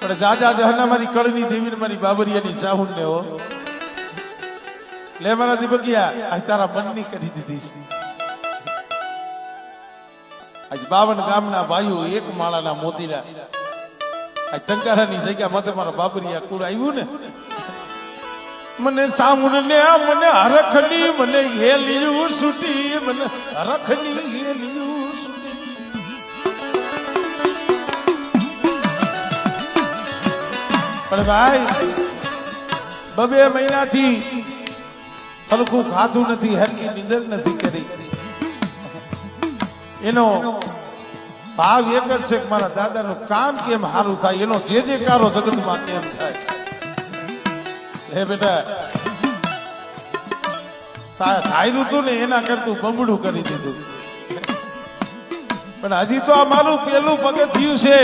પણ જાજા જહના મારી કળની દેવી મારી બાબરિયાની સાહુન ને હો લે મારા દીપકિયા આજ તારા મનની કરી દીધી છે આજ 52 ગામના ભાઈઓ એક માળાના મોતીલા આ ટંકારાની જગ્યા માથે મારા બાબરિયા કુળ આવ્યું ને મને સામુન ને મને હરખની મને હેલિયું સુટી મને હરખની હેલિયું સુટી પણ ભાઈ 2 મહિનાથી હલકું ખાધું નથી હરકી નીંદર નથી કરી એનો ભાવ એક જ છે કે મારા દાદાનું કામ કેમ સારું થાય એનો જે કારો જગતમાં કેમ થાય હે બેટા થાયરું તું ને એના કરતું બમડું કરી દીધું પણ હજી તો આ મારું પેલું પગથિયું છે